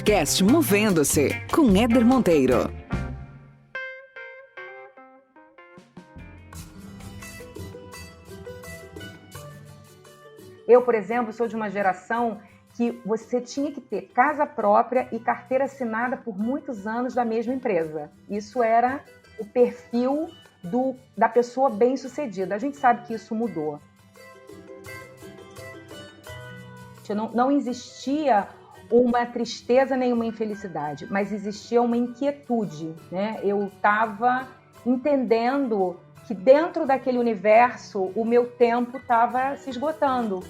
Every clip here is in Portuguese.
Podcast Movendo-se, com Éder Monteiro. Eu, por exemplo, sou de uma geração que você tinha que ter casa própria e carteira assinada por muitos anos da mesma empresa. Isso era o perfil da pessoa bem-sucedida. A gente sabe que isso mudou. Não existia uma tristeza nem uma infelicidade, mas existia uma inquietude, né? Eu estava entendendo que dentro daquele universo o meu tempo estava se esgotando.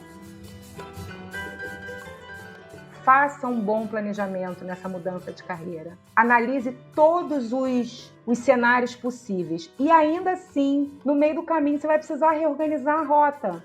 Faça um bom planejamento nessa mudança de carreira. Analise todos os cenários possíveis. E ainda assim, no meio do caminho, você vai precisar reorganizar a rota.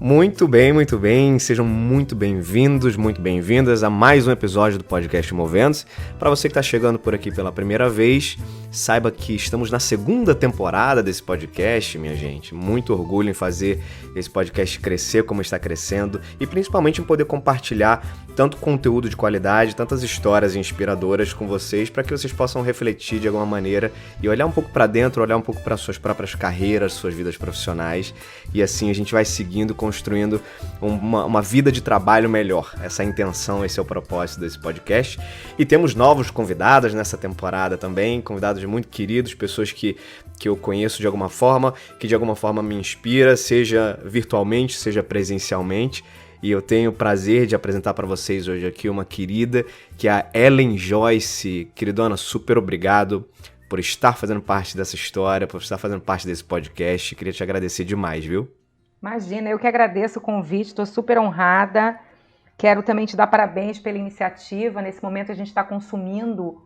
Muito bem. Sejam muito bem-vindos, muito bem-vindas a mais um episódio do podcast Movendo-se. Para você que está chegando por aqui pela primeira vez, saiba que estamos na segunda temporada desse podcast, minha gente. Muito orgulho em fazer esse podcast crescer como está crescendo e principalmente em poder compartilhar tanto conteúdo de qualidade, tantas histórias inspiradoras com vocês, para que vocês possam refletir de alguma maneira e olhar um pouco para dentro, olhar um pouco para suas próprias carreiras, suas vidas profissionais, e assim a gente vai seguindo, construindo uma vida de trabalho melhor. Essa é a intenção, esse é o propósito desse podcast. E temos novos convidados nessa temporada também, convidados muito queridos, pessoas que eu conheço de alguma forma, que de alguma forma me inspira, seja virtualmente, seja presencialmente. E eu tenho o prazer de apresentar para vocês hoje aqui uma querida, que é a Ellen Joyce. Queridona, super obrigado por estar fazendo parte dessa história, por estar fazendo parte desse podcast. Queria te agradecer demais, viu? Imagina, eu que agradeço o convite, estou super honrada. Quero também te dar parabéns pela iniciativa. Nesse momento a gente está consumindo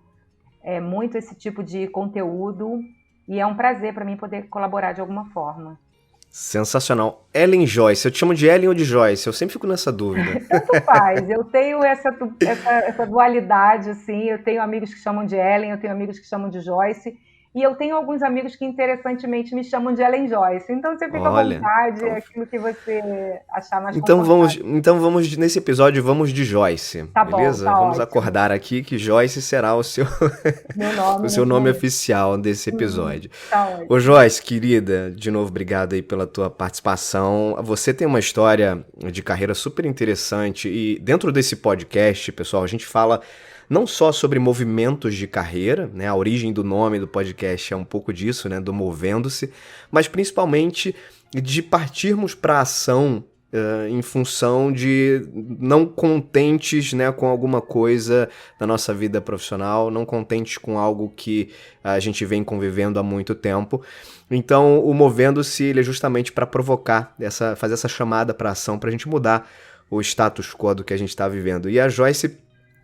muito esse tipo de conteúdo e é um prazer para mim poder colaborar de alguma forma. Sensacional. Ellen Joyce, eu te chamo de Ellen ou de Joyce? Eu sempre fico nessa dúvida. Tanto faz, eu tenho essa dualidade, assim, eu tenho amigos que chamam de Ellen, eu tenho amigos que chamam de Joyce, e eu tenho alguns amigos que, interessantemente, me chamam de Ellen Joyce. Então, você fica à vontade, então... aquilo que você achar mais então confortável. vamos, nesse episódio, vamos de Joyce, Tá beleza? bom, tá Vamos ótimo. acordar aqui que Joyce será o seu, Meu nome, o seu nome oficial desse episódio. Tá ótimo. Ô Joyce, querida, de novo, obrigado aí pela tua participação. Você tem uma história de carreira super interessante e dentro desse podcast, pessoal, a gente fala não só sobre movimentos de carreira, né? A origem do nome do podcast é um pouco disso, né? Do movendo-se, mas principalmente de partirmos para a ação em função de não contentes, né, com alguma coisa da nossa vida profissional, não contentes com algo que a gente vem convivendo há muito tempo. Então, o Movendo-se ele é justamente para provocar, fazer essa chamada para ação, para a gente mudar o status quo do que a gente está vivendo. E a Joyce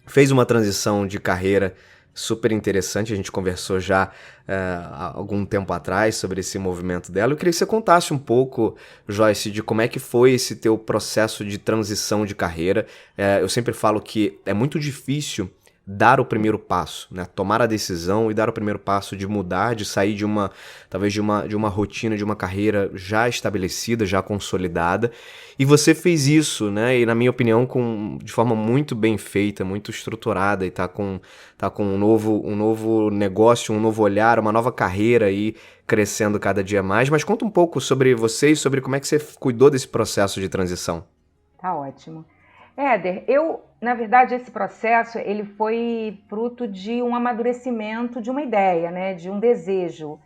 fez uma transição de carreira super interessante, a gente conversou já há algum tempo atrás sobre esse movimento dela. Eu queria que você contasse um pouco, Joyce, de como é que foi esse teu processo de transição de carreira. Eu sempre falo que é muito difícil dar o primeiro passo, né? Tomar a decisão e dar o primeiro passo de mudar, de sair talvez de uma rotina, de uma carreira já estabelecida, já consolidada. E você fez isso, né? E na minha opinião, de forma muito bem feita, muito estruturada, e tá com um novo negócio, um novo olhar, uma nova carreira aí crescendo cada dia mais. Mas conta um pouco sobre você e sobre como é que você cuidou desse processo de transição. Tá ótimo. Éder, na verdade, esse processo ele foi fruto de um amadurecimento de uma ideia, né, de um desejo.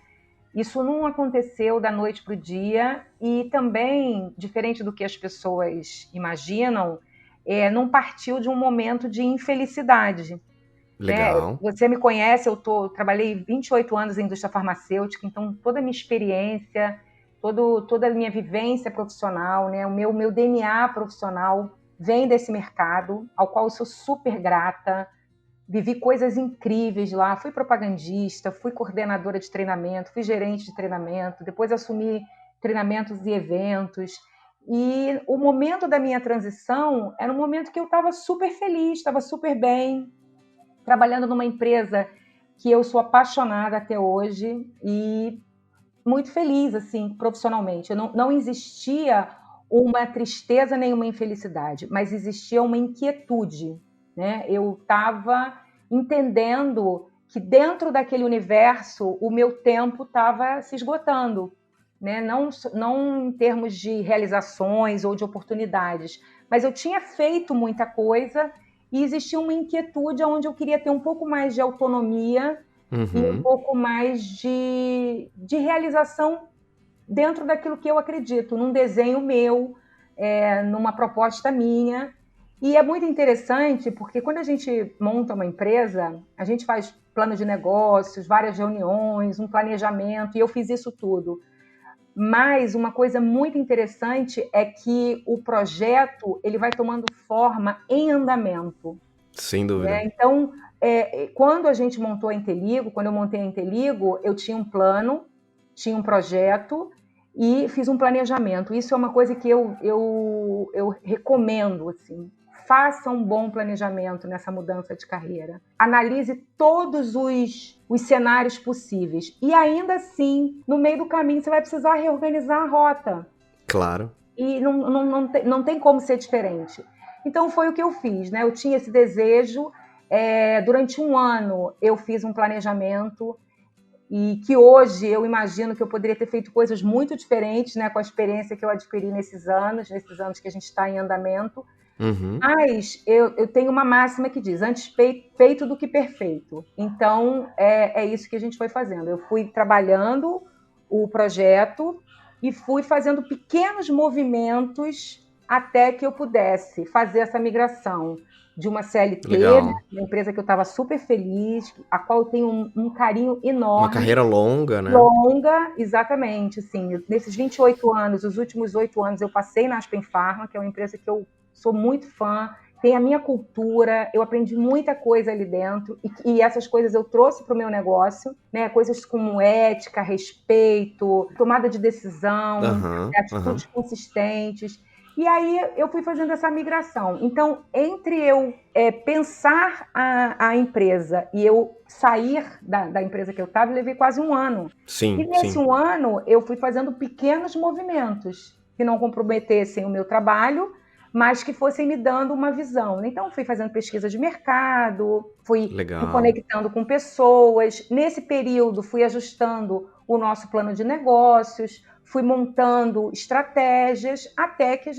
Isso não aconteceu da noite para o dia e também, diferente do que as pessoas imaginam, não partiu de um momento de infelicidade. Legal. Né? Você me conhece, trabalhei 28 anos em indústria farmacêutica, então toda a minha experiência, toda a minha vivência profissional, né, o meu DNA profissional vem desse mercado, ao qual eu sou super grata. Vivi coisas incríveis lá, fui propagandista, fui coordenadora de treinamento, fui gerente de treinamento, depois assumi treinamentos e eventos. E o momento da minha transição era um momento que eu estava super feliz, estava super bem, trabalhando numa empresa que eu sou apaixonada até hoje e muito feliz, assim, profissionalmente. Não existia uma tristeza nem uma infelicidade, mas existia uma inquietude, né? Eu estava entendendo que dentro daquele universo o meu tempo estava se esgotando, né? Não em termos de realizações ou de oportunidades, mas eu tinha feito muita coisa e existia uma inquietude onde eu queria ter um pouco mais de autonomia e um pouco mais de realização dentro daquilo que eu acredito, num desenho meu, numa proposta minha. E é muito interessante porque quando a gente monta uma empresa, a gente faz plano de negócios, várias reuniões, um planejamento, e eu fiz isso tudo. Mas uma coisa muito interessante é que o projeto ele vai tomando forma em andamento. Sem dúvida. Né? Então, quando a gente montou a Inteligo, quando eu montei a Inteligo, eu tinha um plano, tinha um projeto e fiz um planejamento. Isso é uma coisa que eu recomendo, assim. Faça um bom planejamento nessa mudança de carreira. Analise todos os cenários possíveis. E ainda assim, no meio do caminho, você vai precisar reorganizar a rota. Claro. E não tem como ser diferente. Então, foi o que eu fiz, né? Eu tinha esse desejo. Durante um ano, eu fiz um planejamento e que hoje eu imagino que eu poderia ter feito coisas muito diferentes, né? Com a experiência que eu adquiri nesses anos que a gente está em andamento. Mas eu tenho uma máxima que diz, antes feito do que perfeito. Então, é isso que a gente foi fazendo. Eu fui trabalhando o projeto e fui fazendo pequenos movimentos até que eu pudesse fazer essa migração de uma CLT, né, uma empresa que eu estava super feliz, a qual eu tenho um carinho enorme. Uma carreira longa, né? Longa, exatamente. Assim, nesses 28 anos, os últimos 8 anos, eu passei na Aspen Pharma, que é uma empresa que eu sou muito fã, tem a minha cultura, eu aprendi muita coisa ali dentro e essas coisas eu trouxe para o meu negócio, né? Coisas como ética, respeito, tomada de decisão, atitudes consistentes. E aí eu fui fazendo essa migração. Então, entre eu pensar a empresa e eu sair da empresa que eu estava, eu levei quase um ano. Sim, e nesse um ano, eu fui fazendo pequenos movimentos que não comprometessem o meu trabalho, mas que fossem me dando uma visão. Então, fui fazendo pesquisa de mercado, fui me conectando com pessoas. Nesse período, fui ajustando o nosso plano de negócios, fui montando estratégias, até que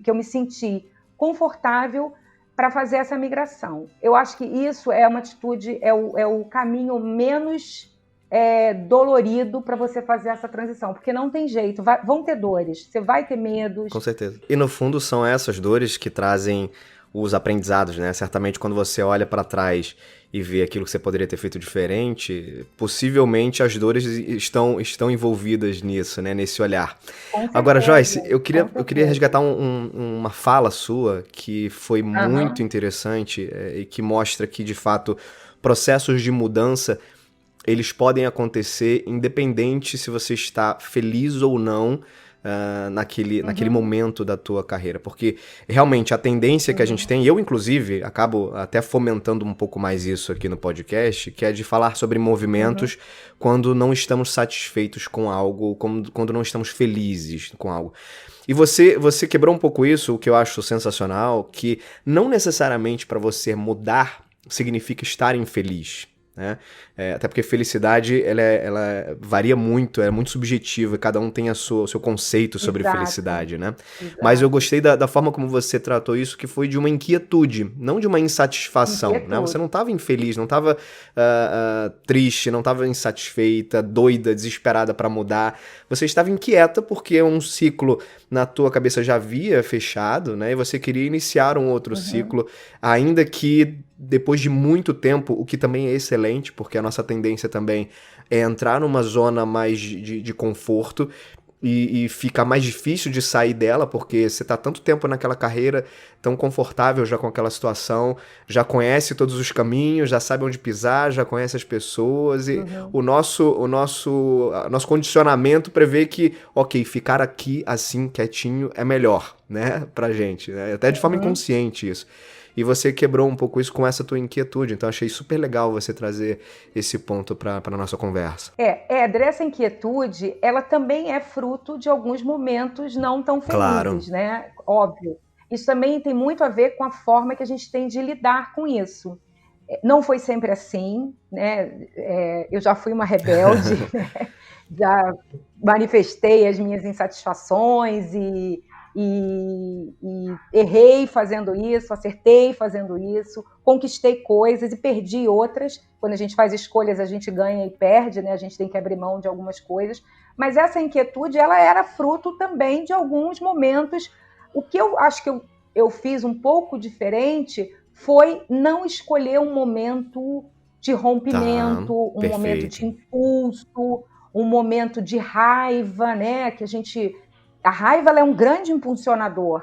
eu me senti confortável para fazer essa migração. Eu acho que isso é uma atitude, é o caminho menos dolorido para você fazer essa transição, porque não tem jeito, vão ter dores, você vai ter medos. Com certeza. E no fundo são essas dores que trazem os aprendizados, né? Certamente quando você olha para trás e vê aquilo que você poderia ter feito diferente, possivelmente as dores estão envolvidas nisso, né? Nesse olhar. Agora, Joyce, eu queria resgatar uma fala sua que foi muito interessante e que mostra que, de fato, processos de mudança eles podem acontecer independente se você está feliz ou não naquele momento da tua carreira. Porque realmente a tendência que a gente tem, eu inclusive acabo até fomentando um pouco mais isso aqui no podcast, que é de falar sobre movimentos quando não estamos satisfeitos com algo, quando não estamos felizes com algo. E você quebrou um pouco isso, o que eu acho sensacional, que não necessariamente para você mudar significa estar infeliz. Né? Até porque felicidade ela varia muito, é muito subjetiva, cada um tem o seu conceito sobre felicidade, né? Mas eu gostei da forma como você tratou isso, que foi de uma inquietude, não de uma insatisfação, né? Você não estava infeliz, não estava triste, não estava insatisfeita, doida, desesperada para mudar, você estava inquieta porque um ciclo na tua cabeça já havia fechado, né? E você queria iniciar um outro ciclo, ainda que depois de muito tempo, o que também é excelente, porque a nossa tendência também é entrar numa zona mais de conforto e fica mais difícil de sair dela, porque você está tanto tempo naquela carreira, tão confortável já com aquela situação, já conhece todos os caminhos, já sabe onde pisar, já conhece as pessoas, e o nosso condicionamento prevê que, ok, ficar aqui assim, quietinho, é melhor, né, pra gente, né? Até de forma inconsciente isso. e você quebrou um pouco isso com essa tua inquietude. Então achei super legal você trazer esse ponto para a nossa conversa. Éder, essa inquietude, ela também é fruto de alguns momentos não tão felizes, Claro. né? Óbvio. Isso também tem muito a ver com a forma que a gente tem de lidar com isso. Não foi sempre assim, né? Eu já fui uma rebelde, já manifestei as minhas insatisfações e errei fazendo isso, acertei fazendo isso, conquistei coisas e perdi outras. Quando a gente faz escolhas, a gente ganha e perde, né? A gente tem que abrir mão de algumas coisas. Mas essa inquietude, ela era fruto também de alguns momentos. O que eu acho que eu fiz um pouco diferente foi não escolher um momento de rompimento, um momento de impulso, um momento de raiva, né? A raiva ela é um grande impulsionador,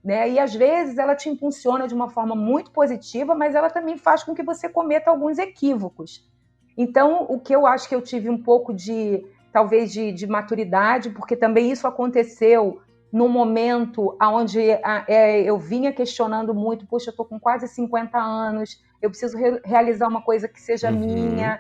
né? E às vezes ela te impulsiona de uma forma muito positiva, mas ela também faz com que você cometa alguns equívocos. Então, o que eu acho que eu tive um pouco talvez de maturidade, porque também isso aconteceu num momento onde eu vinha questionando muito, poxa, eu estou com quase 50 anos, eu preciso realizar uma coisa que seja minha.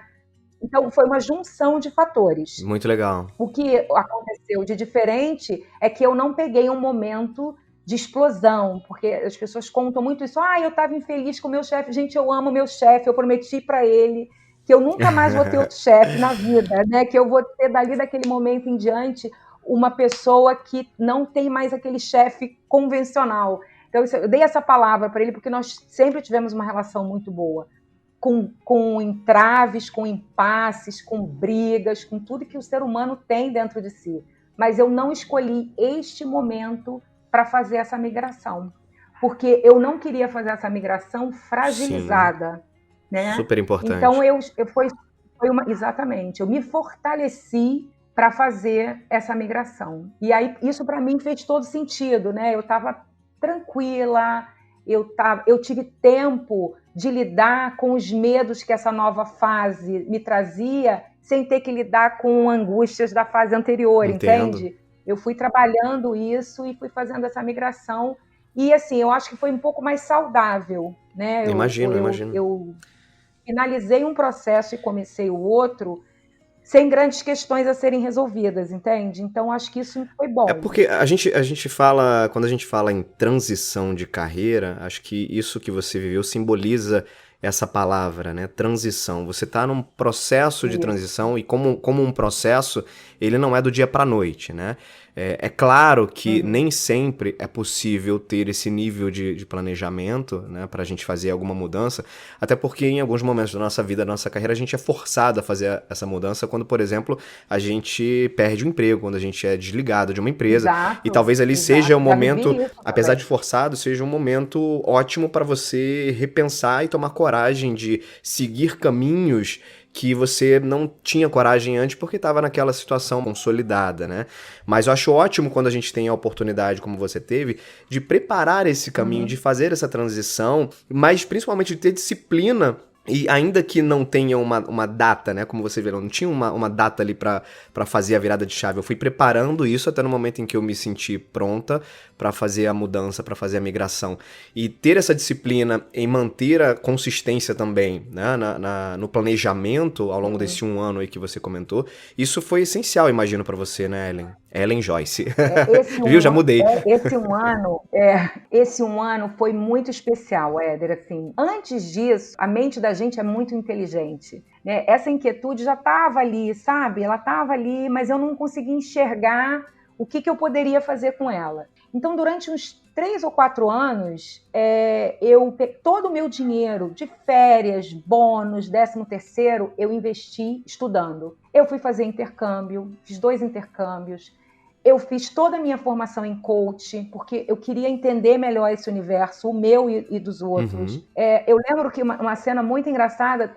Então, foi uma junção de fatores. Muito legal. O que aconteceu de diferente é que eu não peguei um momento de explosão, porque as pessoas contam muito isso. Eu estava infeliz com o meu chefe. Gente, eu amo meu chefe, eu prometi para ele que eu nunca mais vou ter outro chefe na vida, né? Que eu vou ter dali daquele momento em diante uma pessoa que não tem mais aquele chefe convencional. Então, eu dei essa palavra para ele porque nós sempre tivemos uma relação muito boa, com entraves, com impasses, com brigas, com tudo que o ser humano tem dentro de si. Mas eu não escolhi este momento para fazer essa migração, porque eu não queria fazer essa migração fragilizada. Né? Super importante. Então, exatamente, eu me fortaleci para fazer essa migração. E aí, isso para mim fez todo sentido, né? Eu estava tranquila, eu tive tempo de lidar com os medos que essa nova fase me trazia, sem ter que lidar com angústias da fase anterior, Entendo. Entende? Eu fui trabalhando isso e fui fazendo essa migração. E, assim, eu acho que foi um pouco mais saudável, né? Imagino. Eu finalizei um processo e comecei o outro sem grandes questões a serem resolvidas, entende? Então, acho que isso foi bom. É porque a gente fala, quando a gente fala em transição de carreira, acho que isso que você viveu simboliza essa palavra, né? Transição. Você está num processo de transição e como um processo, ele não é do dia para a noite, né? É claro que nem sempre é possível ter esse nível de planejamento, né, para a gente fazer alguma mudança, até porque em alguns momentos da nossa vida, da nossa carreira, a gente é forçado a fazer essa mudança quando, por exemplo, a gente perde o emprego, quando a gente é desligado de uma empresa. Exato, e talvez ali exato. seja um Já momento, vivi isso apesar também. de forçado, seja um momento ótimo para você repensar e tomar coragem de seguir caminhos que você não tinha coragem antes porque estava naquela situação consolidada, né? Mas eu acho ótimo quando a gente tem a oportunidade, como você teve, de preparar esse caminho, de fazer essa transição, mas principalmente de ter disciplina. E ainda que não tenha uma data, né, como você viu, não tinha uma data ali pra fazer a virada de chave. Eu fui preparando isso até no momento em que eu me senti pronta pra fazer a mudança, pra fazer a migração. E ter essa disciplina em manter a consistência também, né, no planejamento ao longo desse 1 ano aí que você comentou, isso foi essencial, imagino, pra você, né, Ellen? Ellen Joyce. Viu? Já mudei. Esse um ano foi muito especial, Éder. Assim, antes disso, a mente da gente é muito inteligente, né? Essa inquietude já estava ali, sabe? Ela estava ali, mas eu não conseguia enxergar o que eu poderia fazer com ela. Então, durante uns 3 ou 4 anos, todo o meu dinheiro de férias, bônus, 13º, eu investi estudando. Eu fui fazer intercâmbio, fiz 2 intercâmbios. Eu fiz toda a minha formação em coach, porque eu queria entender melhor esse universo, o meu e dos outros. Eu lembro que uma cena muito engraçada,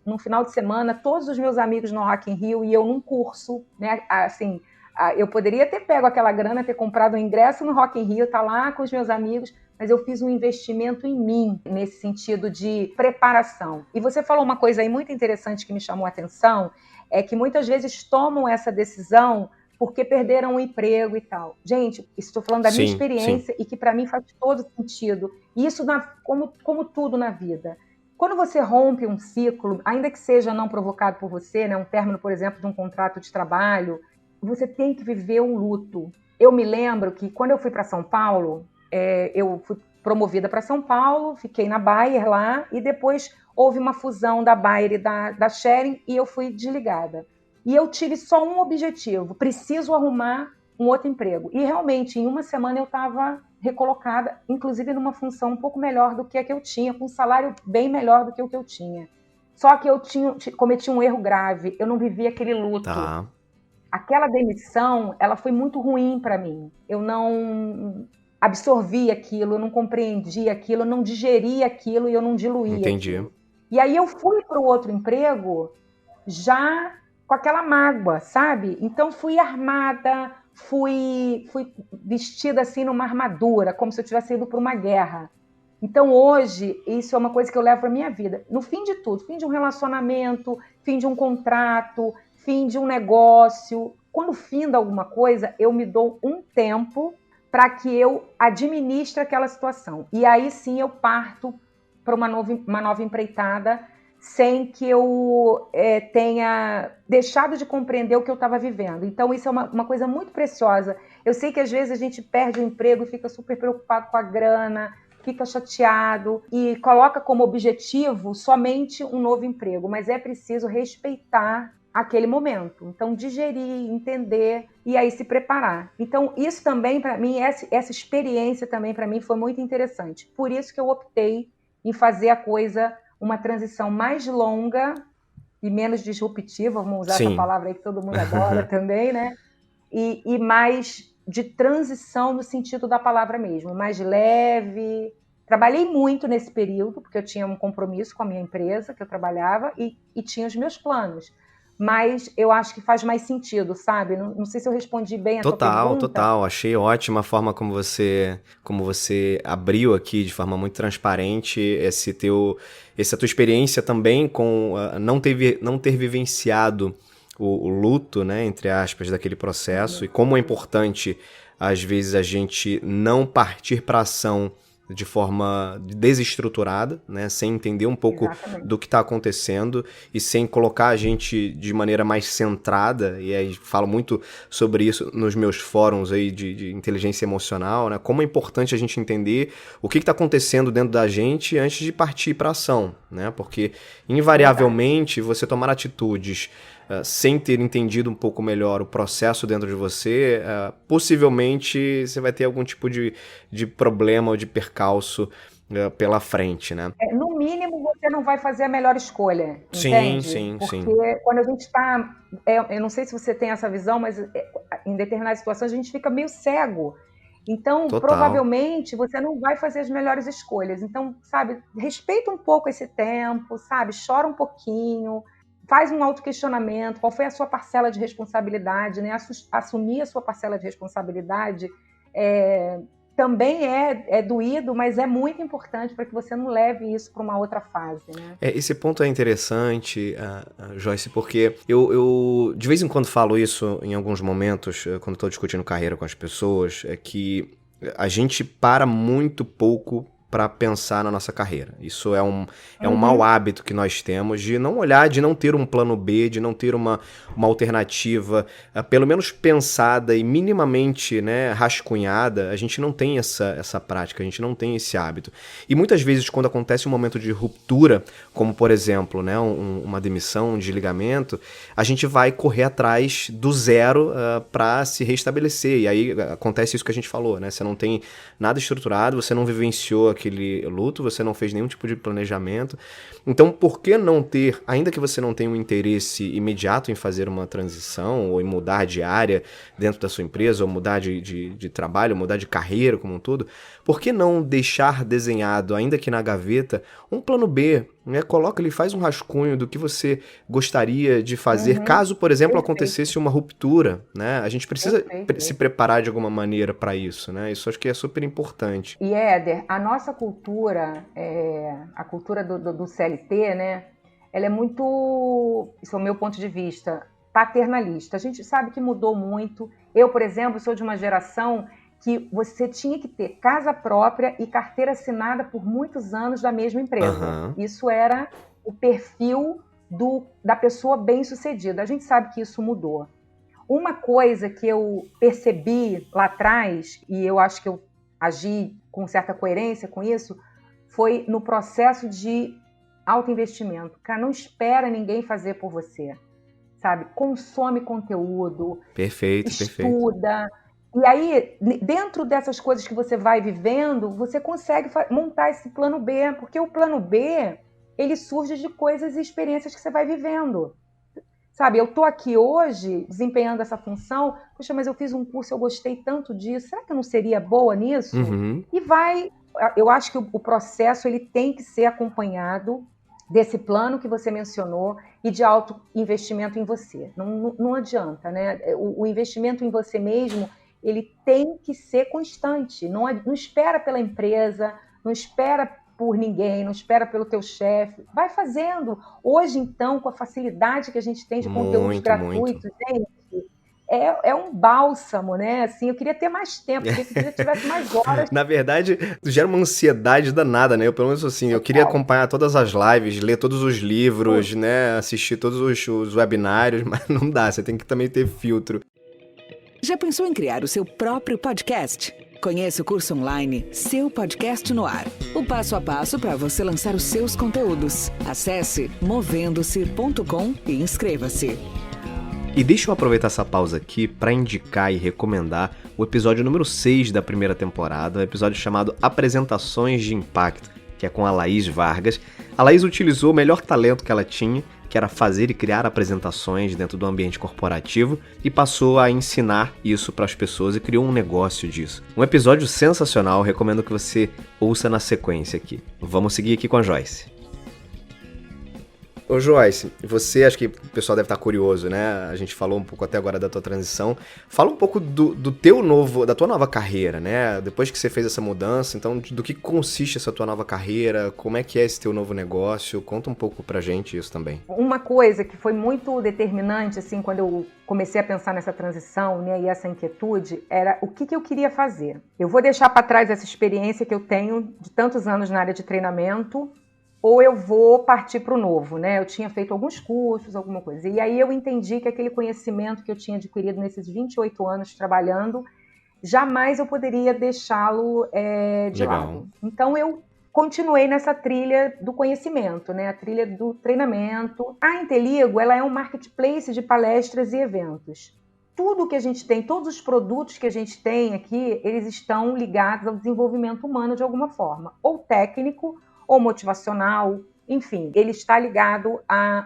num final de semana, todos os meus amigos no Rock in Rio e eu num curso, né? Assim, eu poderia ter pego aquela grana, ter comprado um ingresso no Rock in Rio, estar lá com os meus amigos, mas eu fiz um investimento em mim, nesse sentido de preparação. E você falou uma coisa aí muito interessante que me chamou a atenção, é que muitas vezes tomam essa decisão porque perderam o emprego e tal. Gente, estou falando da minha Sim, experiência e que para mim faz todo sentido. E isso como tudo na vida. Quando você rompe um ciclo, ainda que seja não provocado por você, né, um término, por exemplo, de um contrato de trabalho, você tem que viver um luto. Eu me lembro que quando eu fui para São Paulo, eu fui promovida para São Paulo, fiquei na Bayer lá, e depois houve uma fusão da Bayer e da Schering, e eu fui desligada. E eu tive só um objetivo: preciso arrumar um outro emprego. E realmente, em uma semana eu estava recolocada, inclusive numa função um pouco melhor do que a que eu tinha, com um salário bem melhor do que o que eu tinha. Só que eu cometi um erro grave, eu não vivi aquele luto. Tá. Aquela demissão, ela foi muito ruim para mim. Eu não absorvi aquilo, eu não compreendi aquilo, eu não digeri aquilo e eu não diluí Entendi. aquilo. E aí eu fui para o outro emprego já com aquela mágoa, sabe? Então fui armada, fui vestida assim numa armadura, como se eu tivesse ido para uma guerra. Então hoje, isso é uma coisa que eu levo para minha vida. No fim de tudo, fim de um relacionamento, fim de um contrato, fim de um negócio, quando finda alguma coisa, eu me dou um tempo para que eu administre aquela situação. E aí sim eu parto para uma nova empreitada, sem que eu tenha deixado de compreender o que eu estava vivendo. Então isso é uma coisa muito preciosa. Eu sei que às vezes a gente perde o emprego e fica super preocupado com a grana, fica chateado e coloca como objetivo somente um novo emprego, mas é preciso respeitar aquele momento. Então, digerir, entender e aí se preparar. Então, isso também para mim, essa experiência também para mim foi muito interessante. Por isso que eu optei em fazer a coisa uma transição mais longa e menos disruptiva, vamos usar essa palavra aí que todo mundo adora também, né? E mais de transição no sentido da palavra mesmo, mais leve. Trabalhei muito nesse período, porque eu tinha um compromisso com a minha empresa que eu trabalhava e tinha os meus planos. Mas eu acho que faz mais sentido, sabe? Não sei se eu respondi bem a tua pergunta. Total. Achei ótima a forma como você abriu aqui de forma muito transparente essa tua experiência também com não ter vivenciado o luto, né, entre aspas, daquele processo, e como é importante, às vezes, a gente não partir para ação de forma desestruturada, né, sem entender um pouco do que está acontecendo e sem colocar a gente de maneira mais centrada, e aí falo muito sobre isso nos meus fóruns aí de inteligência emocional, né, como é importante a gente entender o que está acontecendo dentro da gente antes de partir para ação, né, porque invariavelmente você tomar atitudes sem ter entendido um pouco melhor o processo dentro de você, possivelmente você vai ter algum tipo de problema ou de percalço pela frente, né? No mínimo, você não vai fazer a melhor escolha, entende? Sim. Porque quando a gente está... eu não sei se você tem essa visão, mas em determinadas situações a gente fica meio cego. Então, provavelmente, você não vai fazer as melhores escolhas. Então, sabe, respeita um pouco esse tempo, sabe? Chora um pouquinho, faz um autoquestionamento, qual foi a sua parcela de responsabilidade, né? Assumir a sua parcela de responsabilidade também é doído, mas é muito importante para que você não leve isso para uma outra fase, né? Esse ponto é interessante, Joyce, porque eu de vez em quando falo isso em alguns momentos, quando estou discutindo carreira com as pessoas, é que a gente para muito pouco para pensar na nossa carreira. Isso é um mau hábito que nós temos de não olhar, de não ter um plano B, de não ter uma alternativa, pelo menos pensada e minimamente, né, rascunhada. A gente não tem essa prática, a gente não tem esse hábito. E muitas vezes, quando acontece um momento de ruptura, como por exemplo, né, uma demissão, um desligamento, a gente vai correr atrás do zero para se restabelecer. E aí acontece isso que a gente falou, né? Você não tem nada estruturado, você não vivenciou aquele luto, você não fez nenhum tipo de planejamento. Então, por que não ter, ainda que você não tenha um interesse imediato em fazer uma transição ou em mudar de área dentro da sua empresa, ou mudar de trabalho, mudar de carreira como um todo, por que não deixar desenhado, ainda que na gaveta, um plano B, né? Coloca ali, faz um rascunho do que você gostaria de fazer caso, por exemplo, acontecesse uma ruptura, né? A gente precisa se preparar de alguma maneira para isso, né? Isso acho que é super importante. E Éder, a nossa cultura, a cultura do CLT, né? Ela é muito, isso é o meu ponto de vista, paternalista. A gente sabe que mudou muito. Eu, por exemplo, sou de uma geração que você tinha que ter casa própria e carteira assinada por muitos anos da mesma empresa. Aham. Isso era o perfil da pessoa bem-sucedida. A gente sabe que isso mudou. Uma coisa que eu percebi lá atrás, e eu acho que eu agi com certa coerência com isso, foi no processo de autoinvestimento. Cara, não espera ninguém fazer por você, sabe? Consome conteúdo, Perfeito. estuda. E aí, dentro dessas coisas que você vai vivendo, você consegue montar esse plano B, porque o plano B, ele surge de coisas e experiências que você vai vivendo. Sabe, eu estou aqui hoje desempenhando essa função, poxa, mas eu fiz um curso, eu gostei tanto disso, será que eu não seria boa nisso? Uhum. E eu acho que o processo ele tem que ser acompanhado desse plano que você mencionou e de alto investimento em você. Não adianta, né? O investimento em você mesmo, ele tem que ser constante, não espera pela empresa, não espera por ninguém, não espera pelo teu chefe, vai fazendo. Hoje, então, com a facilidade que a gente tem de conteúdos gratuitos, gente, é um bálsamo, né? Assim, eu queria ter mais tempo, eu queria que tivesse mais horas. Na verdade, gera uma ansiedade danada, né? Eu, pelo menos assim, eu queria acompanhar todas as lives, ler todos os livros, né? Assistir todos os webinários, mas não dá, você tem que também ter filtro. Já pensou em criar o seu próprio podcast? Conheça o curso online Seu Podcast no Ar. O passo a passo para você lançar os seus conteúdos. Acesse movendo-se.com e inscreva-se. E deixa eu aproveitar essa pausa aqui para indicar e recomendar o episódio número 6 da primeira temporada, um episódio chamado Apresentações de Impacto, que é com a Laís Vargas. A Laís utilizou o melhor talento que ela tinha, que era fazer e criar apresentações dentro do ambiente corporativo, e passou a ensinar isso para as pessoas e criou um negócio disso. Um episódio sensacional, recomendo que você ouça na sequência aqui. Vamos seguir aqui com a Joyce. Ô Joyce, você, acho que o pessoal deve estar curioso, né? A gente falou um pouco até agora da tua transição. Fala um pouco da tua nova carreira, né? Depois que você fez essa mudança, então do que consiste essa tua nova carreira? Como é que é esse teu novo negócio? Conta um pouco pra gente isso também. Uma coisa que foi muito determinante, assim, quando eu comecei a pensar nessa transição, né, e essa inquietude, era o que eu queria fazer. Eu vou deixar para trás essa experiência que eu tenho de tantos anos na área de treinamento, ou eu vou partir para o novo, né? Eu tinha feito alguns cursos, alguma coisa. E aí eu entendi que aquele conhecimento que eu tinha adquirido nesses 28 anos trabalhando, jamais eu poderia deixá-lo de lado. Então eu continuei nessa trilha do conhecimento, né? A trilha do treinamento. A Inteligo, ela é um marketplace de palestras e eventos. Tudo que a gente tem, todos os produtos que a gente tem aqui, eles estão ligados ao desenvolvimento humano de alguma forma, ou técnico, ou motivacional, enfim, ele está ligado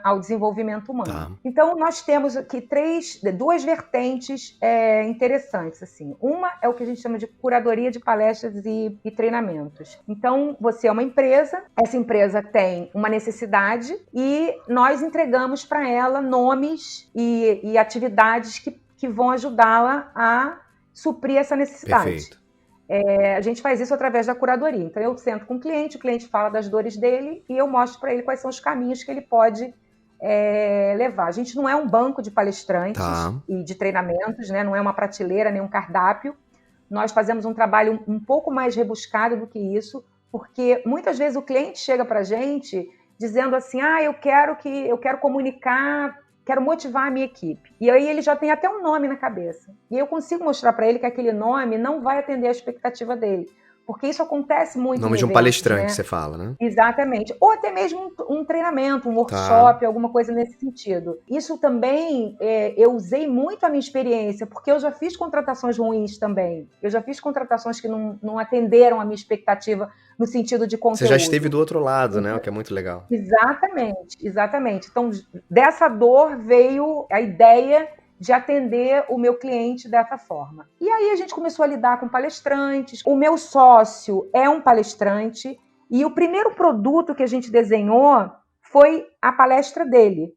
ao desenvolvimento humano. Tá. Então, nós temos aqui duas vertentes interessantes. Assim. Uma é o que a gente chama de curadoria de palestras e treinamentos. Então, você é uma empresa, essa empresa tem uma necessidade e nós entregamos para ela nomes e atividades que vão ajudá-la a suprir essa necessidade. Perfeito. A gente faz isso através da curadoria. Então, eu sento com o cliente fala das dores dele e eu mostro para ele quais são os caminhos que ele pode levar. A gente não é um banco de palestrantes e de treinamentos, né? Não é uma prateleira, nem um cardápio. Nós fazemos um trabalho um pouco mais rebuscado do que isso, porque muitas vezes o cliente chega para a gente dizendo assim, eu quero comunicar, quero motivar a minha equipe. E aí ele já tem até um nome na cabeça. E eu consigo mostrar para ele que aquele nome não vai atender a expectativa dele. Porque isso acontece muito nome de um palestrante, você fala, né? Exatamente. Ou até mesmo um treinamento, um workshop, alguma coisa nesse sentido. Isso também, eu usei muito a minha experiência, porque eu já fiz contratações ruins também. Eu já fiz contratações que não atenderam a minha expectativa no sentido de conteúdo. Você já esteve do outro lado, né? O que é muito legal. Exatamente. Então, dessa dor veio a ideia de atender o meu cliente dessa forma. E aí a gente começou a lidar com palestrantes. O meu sócio é um palestrante e o primeiro produto que a gente desenhou foi a palestra dele.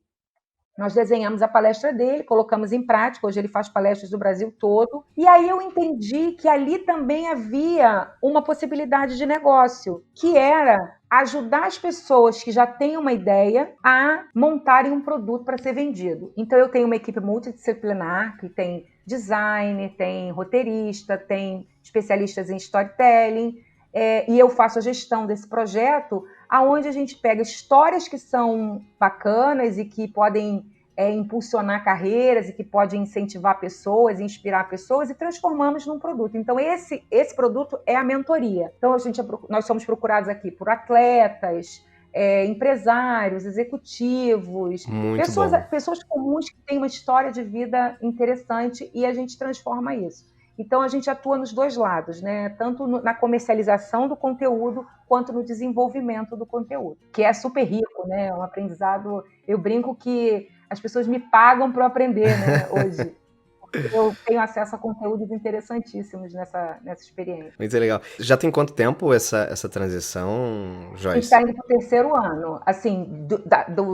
Nós desenhamos a palestra dele, colocamos em prática, hoje ele faz palestras do Brasil todo, e aí eu entendi que ali também havia uma possibilidade de negócio, que era ajudar as pessoas que já têm uma ideia a montarem um produto para ser vendido. Então eu tenho uma equipe multidisciplinar, que tem design, tem roteirista, tem especialistas em storytelling, e eu faço a gestão desse projeto, aonde a gente pega histórias que são bacanas e que podem impulsionar carreiras e que podem incentivar pessoas, inspirar pessoas e transformamos num produto. Então, esse produto é a mentoria. Então, nós somos procurados aqui por atletas, empresários, executivos, pessoas comuns que têm uma história de vida interessante e a gente transforma isso. Então, a gente atua nos dois lados, né? Tanto na comercialização do conteúdo, quanto no desenvolvimento do conteúdo, que é super rico, né? É um aprendizado. Eu brinco que as pessoas me pagam para aprender, né, hoje. Porque eu tenho acesso a conteúdos interessantíssimos nessa experiência. Muito legal. Já tem quanto tempo essa transição, Joyce? A gente está indo para o 3º ano. Assim,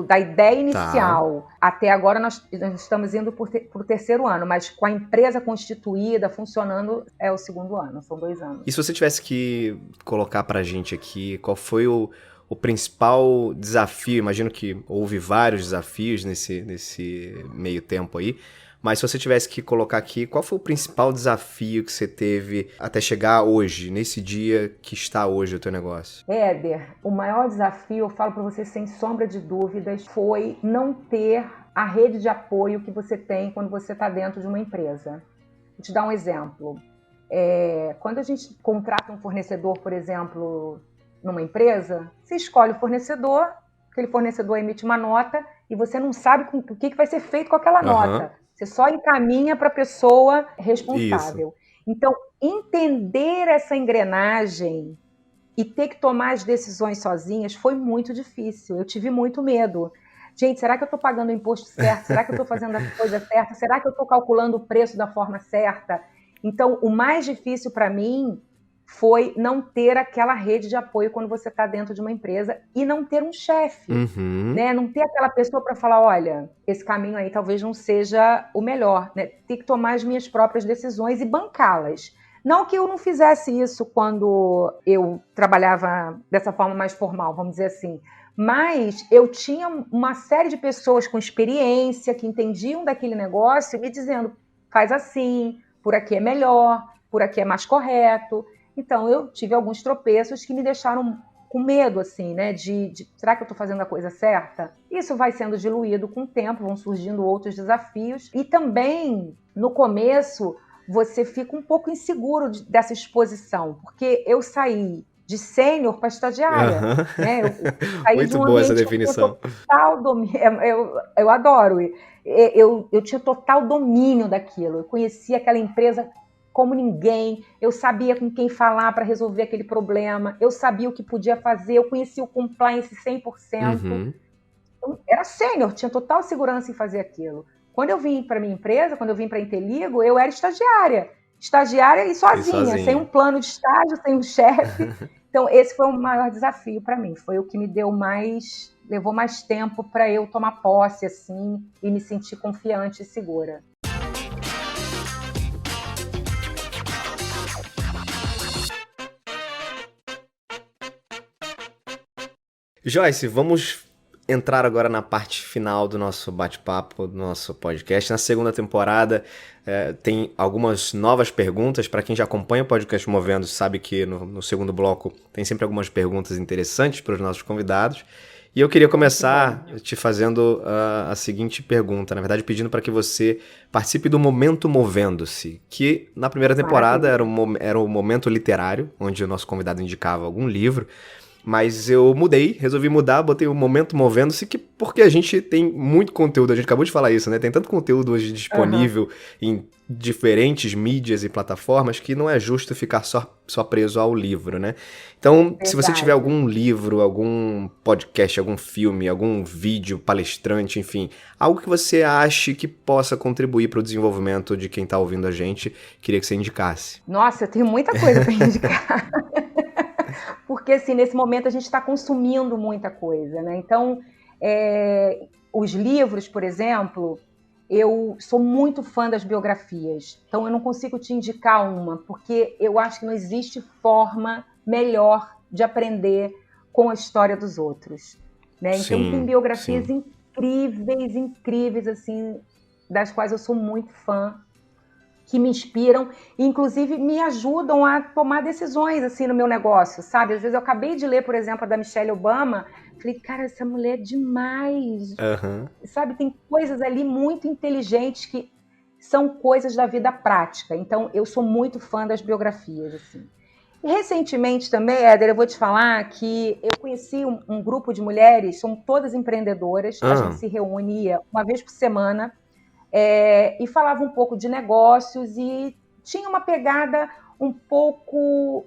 da ideia inicial até agora, nós estamos indo para o 3º ano, mas com a empresa constituída, funcionando, é o 2º ano, são 2 anos. E se você tivesse que colocar para a gente aqui, qual foi o principal desafio? Imagino que houve vários desafios nesse meio tempo aí, mas se você tivesse que colocar aqui, qual foi o principal desafio que você teve até chegar hoje, nesse dia que está hoje o teu negócio? Éder, o maior desafio, eu falo para você sem sombra de dúvidas, foi não ter a rede de apoio que você tem quando você está dentro de uma empresa. Vou te dar um exemplo. Quando a gente contrata um fornecedor, por exemplo, numa empresa, você escolhe o fornecedor, aquele fornecedor emite uma nota e você não sabe o que vai ser feito com aquela nota. Você só encaminha para a pessoa responsável. Isso. Então, entender essa engrenagem e ter que tomar as decisões sozinhas foi muito difícil. Eu tive muito medo. Gente, será que eu estou pagando o imposto certo? Será que eu estou fazendo a coisa certa? Será que eu estou calculando o preço da forma certa? Então, o mais difícil para mim foi não ter aquela rede de apoio quando você está dentro de uma empresa e não ter um chefe, né? Não ter aquela pessoa para falar, olha, esse caminho aí talvez não seja o melhor, né? Ter que tomar as minhas próprias decisões e bancá-las. Não que eu não fizesse isso quando eu trabalhava dessa forma mais formal, vamos dizer assim, mas eu tinha uma série de pessoas com experiência que entendiam daquele negócio me dizendo, faz assim, por aqui é melhor, por aqui é mais correto. Então, eu tive alguns tropeços que me deixaram com medo, assim, né? Será que eu estou fazendo a coisa certa? Isso vai sendo diluído com o tempo, vão surgindo outros desafios. E também, no começo, você fica um pouco inseguro dessa exposição, porque eu saí de sênior para estagiária. Né? Eu saí muito de um boa essa ambiente definição. Total domínio. Eu adoro. Eu tinha total domínio daquilo. Eu conhecia aquela empresa como ninguém, eu sabia com quem falar para resolver aquele problema, eu sabia o que podia fazer, eu conhecia o compliance 100%. Então, era sênior, tinha total segurança em fazer aquilo. Quando eu vim para minha empresa, quando eu vim para a Interligo, eu era estagiária e sozinha, sem um plano de estágio, sem um chefe. Então, esse foi o maior desafio para mim, foi o que me levou mais tempo para eu tomar posse, assim, e me sentir confiante e segura. Joyce, vamos entrar agora na parte final do nosso bate-papo, do nosso podcast. Na 2ª temporada tem algumas novas perguntas. Para quem já acompanha o podcast Movendo, sabe que no 2º bloco tem sempre algumas perguntas interessantes para os nossos convidados. E eu queria começar te fazendo a seguinte pergunta, na verdade pedindo para que você participe do Momento Movendo-se, que na primeira temporada era o momento literário, onde o nosso convidado indicava algum livro. Mas eu resolvi mudar, botei o Momento Movendo-se, porque a gente tem muito conteúdo, a gente acabou de falar isso, né? Tem tanto conteúdo hoje disponível em diferentes mídias e plataformas que não é justo ficar só preso ao livro, né? Então, se você tiver algum livro, algum podcast, algum filme, algum vídeo, palestrante, enfim, algo que você ache que possa contribuir para o desenvolvimento de quem está ouvindo a gente, queria que você indicasse. Nossa, eu tenho muita coisa para indicar. Porque, assim, nesse momento a gente está consumindo muita coisa, né? Então, os livros, por exemplo, eu sou muito fã das biografias. Então, eu não consigo te indicar uma, porque eu acho que não existe forma melhor de aprender com a história dos outros, né? Então, tem biografias incríveis, assim, das quais eu sou muito fã, que me inspiram e, inclusive, me ajudam a tomar decisões, assim, no meu negócio, sabe? Às vezes eu acabei de ler, por exemplo, a da Michelle Obama, falei, cara, essa mulher é demais, sabe? Tem coisas ali muito inteligentes que são coisas da vida prática. Então, eu sou muito fã das biografias, assim. E recentemente também, Éder, eu vou te falar que eu conheci um grupo de mulheres, são todas empreendedoras, a gente se reunia uma vez por semana e falava um pouco de negócios e tinha uma pegada um pouco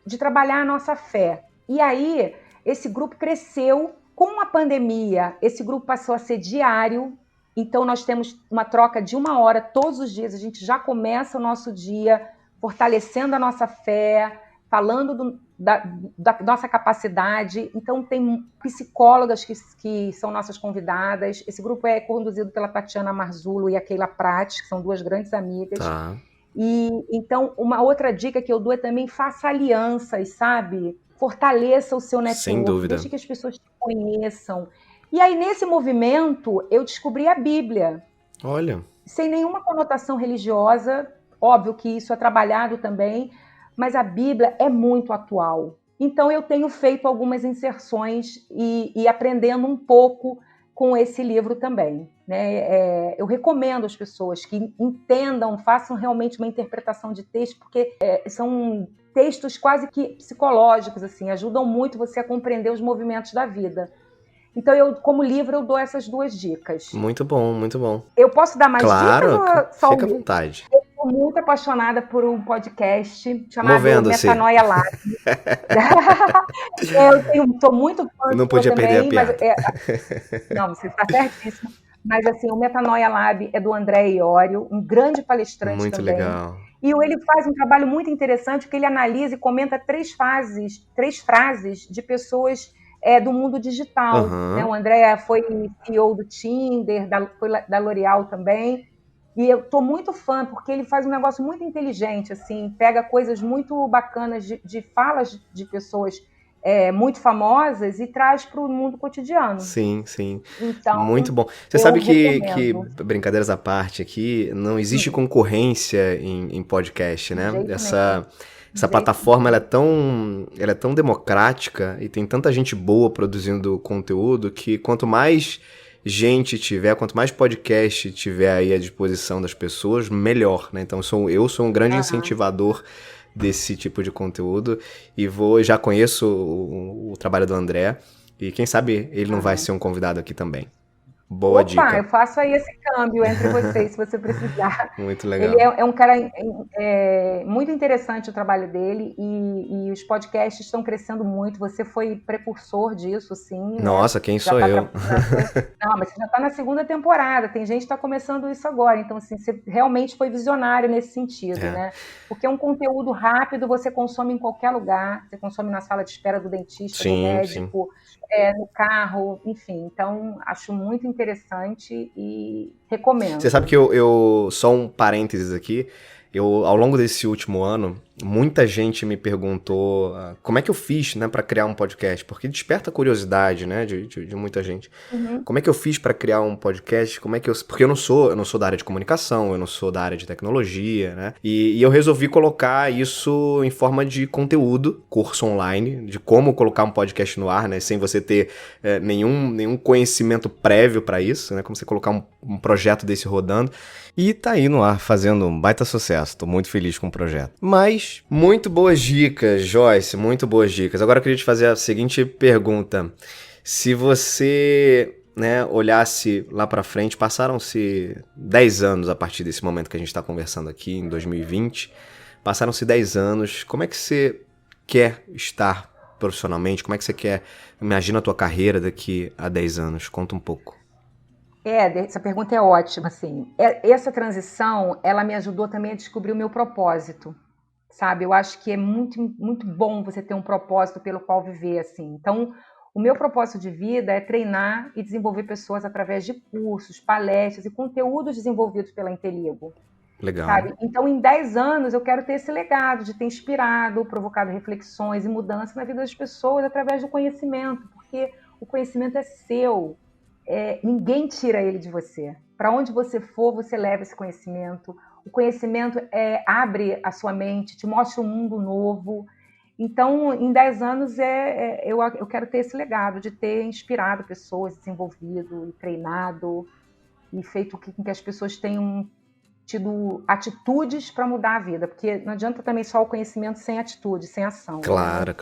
de trabalhar a nossa fé. E aí, esse grupo cresceu com a pandemia, esse grupo passou a ser diário, então nós temos uma troca de 1 hora todos os dias, a gente já começa o nosso dia fortalecendo a nossa fé, falando da nossa capacidade. Então, tem psicólogas que são nossas convidadas. Esse grupo é conduzido pela Tatiana Marzullo e a Keila Prates, que são 2 grandes amigas. E então, uma outra dica que eu dou é também faça alianças, sabe? Fortaleça o seu network. Sem dúvida. Deixe que as pessoas te conheçam. E aí, nesse movimento, eu descobri a Bíblia. Olha. Sem nenhuma conotação religiosa. Óbvio que isso é trabalhado também, mas a Bíblia é muito atual. Então, eu tenho feito algumas inserções e aprendendo um pouco com esse livro também, né? Eu recomendo às pessoas que entendam, façam realmente uma interpretação de texto, porque são textos quase que psicológicos, assim, ajudam muito você a compreender os movimentos da vida. Então, como livro, eu dou essas 2 dicas. Muito bom, muito bom. Eu posso dar mais dicas ou só fica à vontade. Eu sou muito apaixonada por um podcast chamado Movendo-se. Metanoia Lab. Eu sou muito fã não podia perder a piada. Não, você está certíssimo. Mas assim, o Metanoia Lab é do André Iorio, um grande palestrante muito também. Legal. E ele faz um trabalho muito interessante, porque ele analisa e comenta 3 frases de pessoas do mundo digital. Né? O André foi CEO do Tinder, foi da L'Oréal também. E eu estou muito fã, porque ele faz um negócio muito inteligente, assim, pega coisas muito bacanas de falas de pessoas muito famosas e traz para o mundo cotidiano. Sim, sim. Então, muito bom. Você sabe que, brincadeiras à parte aqui, não existe concorrência em podcast, né? Essa plataforma ela é tão democrática e tem tanta gente boa produzindo conteúdo que quanto mais gente tiver, quanto mais podcast tiver aí à disposição das pessoas, melhor, né? Então eu sou um grande incentivador desse tipo de conteúdo e já conheço o trabalho do André e quem sabe ele não vai ser um convidado aqui também. Boa dica. Eu faço aí esse câmbio entre vocês, se você precisar. Muito legal. Ele é um cara muito interessante o trabalho dele e os podcasts estão crescendo muito. Você foi precursor disso, sim. Nossa, né? Quem sou eu? Não, mas você já está na 2ª temporada. Tem gente que está começando isso agora. Então, assim, você realmente foi visionário nesse sentido, né? Porque é um conteúdo rápido, você consome em qualquer lugar. Você consome na sala de espera do dentista, do médico, no carro, enfim. Então, acho muito interessante e recomendo. Você sabe que eu só um parênteses aqui, ao longo desse último ano, muita gente me perguntou como é que eu fiz, né, para criar um podcast, porque desperta a curiosidade, né, de muita gente. Como é que eu fiz para criar um podcast? Porque eu não sou da área de comunicação, eu não sou da área de tecnologia, né? E eu resolvi colocar isso em forma de conteúdo, curso online, de como colocar um podcast no ar, né, sem você ter nenhum conhecimento prévio para isso, né, como você colocar um projeto desse rodando. E tá aí no ar, fazendo um baita sucesso. Tô muito feliz com o projeto. Mas, muito boas dicas, Joyce, muito boas dicas. Agora eu queria te fazer a seguinte pergunta. Se você, né, olhasse lá pra frente, passaram-se 10 anos a partir desse momento que a gente tá conversando aqui, em 2020. Passaram-se 10 anos. Como é que você quer estar profissionalmente? Como é que você quer... Imagina a tua carreira daqui a 10 anos. Conta um pouco. Essa pergunta é ótima, assim. Essa transição, ela me ajudou também a descobrir o meu propósito, sabe? Eu acho que é muito, muito bom você ter um propósito pelo qual viver, assim. Então, O meu propósito de vida é treinar e desenvolver pessoas através de cursos, palestras e conteúdos desenvolvidos pela Inteligo. Legal. Sabe? Então, em 10 anos, eu quero ter esse legado de ter inspirado, provocado reflexões e mudanças na vida das pessoas através do conhecimento, porque o conhecimento é seu, ninguém tira ele de você. Para onde você for, você leva esse conhecimento. O conhecimento abre a sua mente, te mostra um mundo novo. Então, em 10 anos, eu quero ter esse legado de ter inspirado pessoas, desenvolvido e treinado e feito com que as pessoas tenham tido atitudes para mudar a vida, porque não adianta também só o conhecimento sem atitude, sem ação. Claro.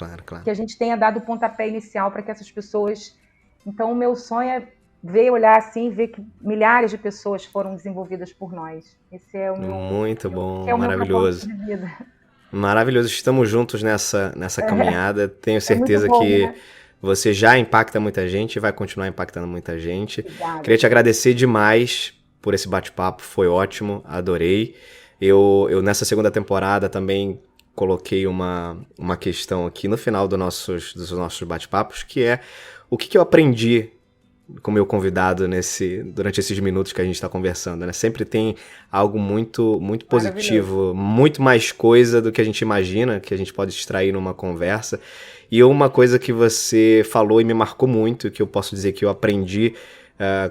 Que a gente tenha dado o pontapé inicial para que essas pessoas... Então, o meu sonho é ver, olhar assim, ver que milhares de pessoas foram desenvolvidas por nós. Esse é o meu... Muito bom, é o maravilhoso. meu propósito de vida. Maravilhoso, estamos juntos nessa caminhada. Tenho certeza bom, que né? você já impacta muita gente e vai continuar impactando muita gente. Obrigada. Queria te agradecer demais por esse bate-papo, foi ótimo, adorei. Eu nessa segunda temporada também coloquei uma questão aqui no final dos nossos bate-papos, que é o que eu aprendi com o meu convidado durante esses minutos que a gente está conversando, né? Sempre tem algo muito, muito positivo, muito mais coisa do que a gente imagina, que a gente pode extrair numa conversa. E uma coisa que você falou e me marcou muito, que eu posso dizer que eu aprendi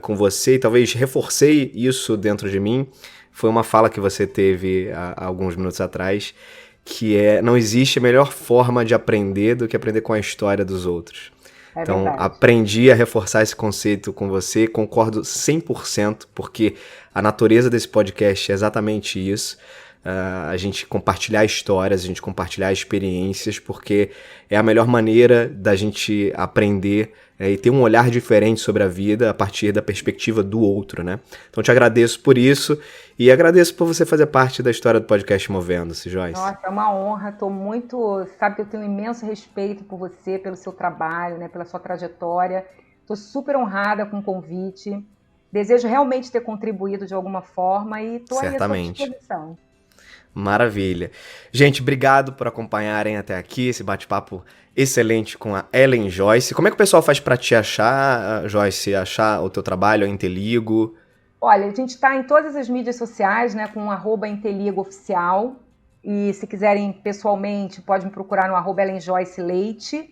com você, e talvez reforcei isso dentro de mim, foi uma fala que você teve há alguns minutos atrás, que não existe melhor forma de aprender do que aprender com a história dos outros. Então, aprendi a reforçar esse conceito com você, concordo 100%, porque a natureza desse podcast é exatamente isso, a gente compartilhar histórias, a gente compartilhar experiências, porque é a melhor maneira da gente aprender e ter um olhar diferente sobre a vida a partir da perspectiva do outro, né? Então, te agradeço por isso e agradeço por você fazer parte da história do podcast Movendo-se, Joyce. Nossa, é uma honra, sabe que eu tenho um imenso respeito por você, pelo seu trabalho, né, pela sua trajetória. Estou super honrada com o convite. Desejo realmente ter contribuído de alguma forma e estou aí à sua disposição. Maravilha. Gente, obrigado por acompanharem até aqui esse bate-papo excelente com a Ellen Joyce. Como é que o pessoal faz para te achar, Joyce? Achar o teu trabalho, a Inteligo? Olha, a gente está em todas as mídias sociais, né, com @InteligoOficial. E se quiserem pessoalmente, pode me procurar no @EllenJoyceLeite.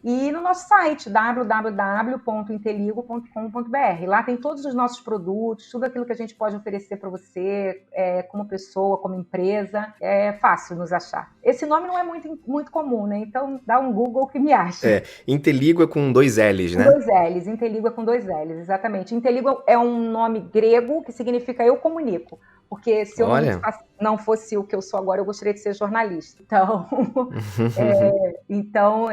E no nosso site, www.inteligo.com.br. Lá tem todos os nossos produtos, tudo aquilo que a gente pode oferecer para você, como pessoa, como empresa. É fácil nos achar. Esse nome não é muito comum, né? Então dá um Google que me acha. Inteligo é com 2 L's, né? Com 2 L's, Inteligo é com 2 L's, exatamente. Inteligo é um nome grego que significa eu comunico. Porque se eu não fosse o que eu sou agora, eu gostaria de ser jornalista. Então,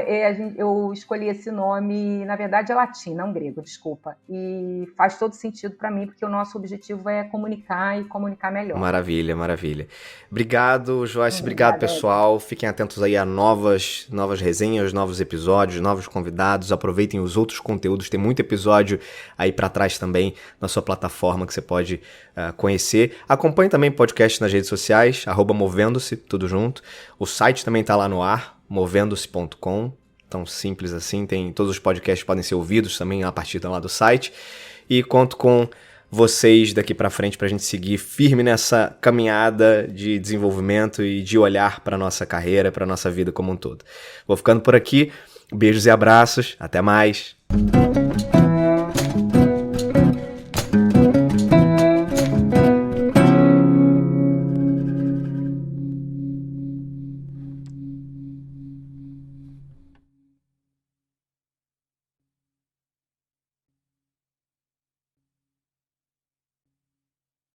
eu escolhi esse nome, na verdade é latim, não grego, desculpa. E faz todo sentido para mim, porque o nosso objetivo é comunicar e comunicar melhor. Maravilha, maravilha. Obrigado, Joyce. Obrigado, pessoal. Fiquem atentos aí a novas resenhas, novos episódios, novos convidados. Aproveitem os outros conteúdos. Tem muito episódio aí para trás também na sua plataforma que você pode conhecer. Acompanhe também o podcast nas redes sociais, @Movendo-se, tudo junto. O site também está lá no ar, movendo-se.com. Tão simples assim, todos os podcasts podem ser ouvidos também a partir lá do site. E conto com vocês daqui para frente para a gente seguir firme nessa caminhada de desenvolvimento e de olhar para nossa carreira, para nossa vida como um todo. Vou ficando por aqui. Beijos e abraços. Até mais.